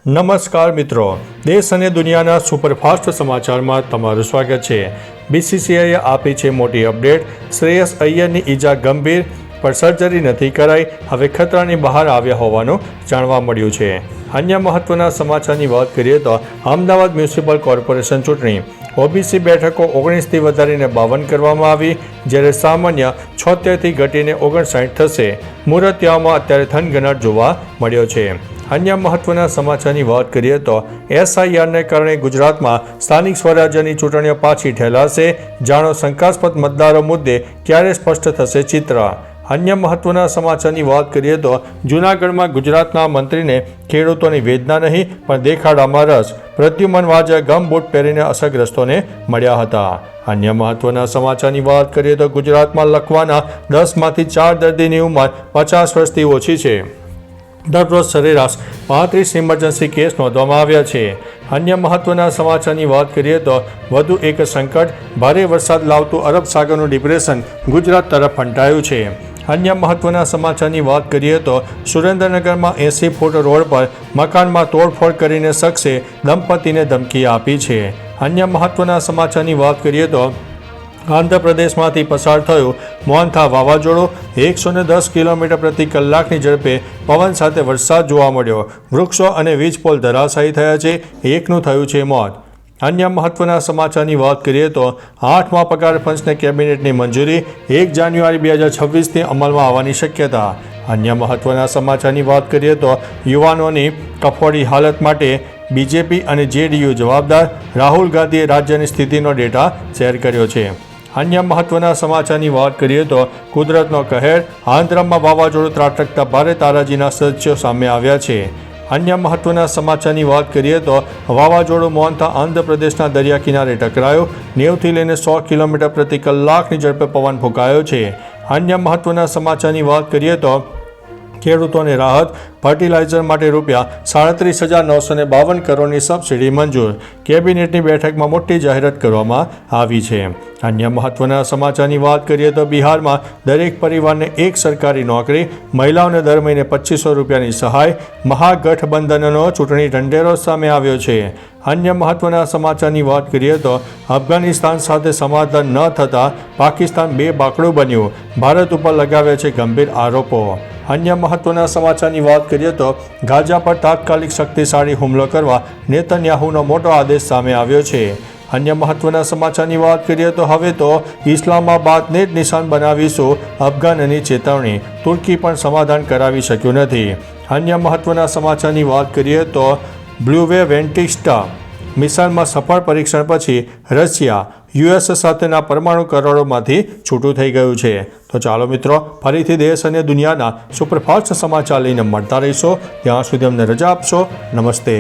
નમસ્કાર મિત્રો, દેશ અને દુનિયાના સુપરફાસ્ટ સમાચારમાં તમારું સ્વાગત છે। બીસીસીઆઈએ આપી છે મોટી અપડેટ। શ્રેયસ અય્યરની ઈજા ગંભીર, પણ સર્જરી નથી કરાઈ, હવે ખતરાની બહાર આવ્યા હોવાનું જાણવા મળ્યું છે। અન્ય મહત્વના સમાચારની વાત કરીએ તો અમદાવાદ મ્યુનિસિપલ કોર્પોરેશન ચૂંટણી ઓબીસી બેઠકો 19થી વધારીને 52 કરવામાં આવી, જ્યારે સામાન્ય 76થી ઘટીને 59 થશે। મુરતિયાઓમાં અત્યારે થનગનાટ જોવા મળ્યો છે। અન્ય મહત્વના સમાચારની વાત કરીએ તો એસઆઈઆરને કારણે ગુજરાતમાં સ્થાનિક સ્વરાજ્યની ચૂંટણીઓ પાછી ઠેલાશે। જાણો શંકાસ્પદ મતદારો મુદ્દે ક્યારે સ્પષ્ટ થશે ચિત્ર। અન્ય મહત્વના સમાચારની વાત કરીએ તો જૂનાગઢમાં ગુજરાતના મંત્રીને ખેડૂતોની વેદના નહીં પણ દેખાડામાં રસ। પ્રદ્યુમન વાજા ગમબૂટ પહેરીને અસરગ્રસ્તોને મળ્યા હતા। અન્ય મહત્વના સમાચારની વાત કરીએ તો ગુજરાતમાં લખવાના 10માંથી 4 દર્દીની ઉંમર 50 વર્ષથી ઓછી છે। દરરોજ સરેરાશ 35 ઇમરજન્સી કેસ નોંધવામાં આવ્યા છે। અન્ય મહત્વના સમાચારની વાત કરીએ તો વધુ એક સંકટ, ભારે વરસાદ લાવતું અરબ સાગરનું ડિપ્રેશન ગુજરાત તરફ ફંટાયું છે। અન્ય મહત્વના સમાચારની વાત કરીએ તો સુરેન્દ્રનગરમાં 80 ફૂટ રોડ પર મકાનમાં તોડફોડ કરીને શખ્સે દંપતીને ધમકી આપી છે। અન્ય મહત્વના સમાચારની વાત કરીએ તો આંધ્રપ્રદેશમાંથી પસાર થયું મોન્થા વાવાઝોડું, 110 કિલોમીટર પ્રતિ કલાકની ઝડપે પવન સાથે વરસાદ જોવા મળ્યો। વૃક્ષો અને વીજપોલ ધરાશાયી થયા છે, એકનું થયું છે મોત। અન્ય મહત્વના સમાચારની વાત કરીએ તો 8મા પગાર પંચને કેબિનેટની મંજૂરી, 1 જાન્યુઆરી 2026થી અમલમાં આવવાની શક્યતા। અન્ય મહત્વના સમાચારની વાત કરીએ તો યુવાનોની કફોડી હાલત માટે બીજેપી અને જેડીયુ જવાબદાર, રાહુલ ગાંધીએ રાજ્યની સ્થિતિનો ડેટા શેર કર્યો છે। અન્ય મહત્વના સમાચારની વાત કરીએ તો કુદરતનો કહેર, આંધ્રમાં વાવાઝોડું ત્રાટકતા ભારે તારાજીના દ્રશ્યો સામે આવ્યા છે। અન્ય મહત્વના સમાચારની વાત કરીએ તો વાવાઝોડું મોન્થા આંધ્રપ્રદેશના દરિયા કિનારે ટકરાયું, 90થી લઈને 100 કિલોમીટર પ્રતિ કલાકની ઝડપે પવન ફૂંકાયો છે। અન્ય મહત્વના સમાચારની વાત કરીએ તો ખેડૂતોને રાહત, ફર્ટિલાઇઝર માટે રૂપિયા 37,952 કરોડની સબસિડી મંજૂર। કેબિનેટની બેઠકમાં મોટી જાહેરાત કરવામાં આવી છે। અન્ય મહત્વના સમાચારની વાત કરીએ તો બિહારમાં દરેક પરિવારને એક સરકારી નોકરી, મહિલાઓને દર મહિને 2500 રૂપિયાની સહાય। મહાગઠબંધનનો ચૂંટણી ઢંઢેરો સામે આવ્યો છે। અન્ય મહત્વના સમાચારની વાત કરીએ તો અફઘાનિસ્તાન સાથે સમાધાન ન થતાં પાકિસ્તાન બે બાકડું બન્યું, ભારત ઉપર લગાવ્યા છે ગંભીર આરોપો। અન્ય મહત્વના સમાચારની વાત કરીએ તો ગાઝા પર તાત્કાલિક શક્તિશાળી હુમલો કરવા નેતન્યાહુનો મોટો આદેશ સામે આવ્યો છે। અન્ય મહત્વના સમાચારની વાત કરીએ તો હવે તો ઇસ્લામાબાદને જ નિશાન બનાવીશું, અફઘાનની ચેતવણી, તુર્કી પણ સમાધાન કરાવી શક્યું નથી। અન્ય મહત્વના સમાચારની વાત કરીએ તો બ્લુવે વેન્ટિસ્ટા મિસાઇલમાં સફળ પરીક્ષણ પછી રશિયા યુએસ સાથેના પરમાણુ કરારોમાંથી છૂટું થઈ ગયું છે। તો ચાલો મિત્રો, ફરીથી દેશ અને દુનિયાના સુપરફાસ્ટ સમાચાર લઈને મળતા રહીશો। ત્યાં સુધી અમને રજા આપશો। નમસ્તે।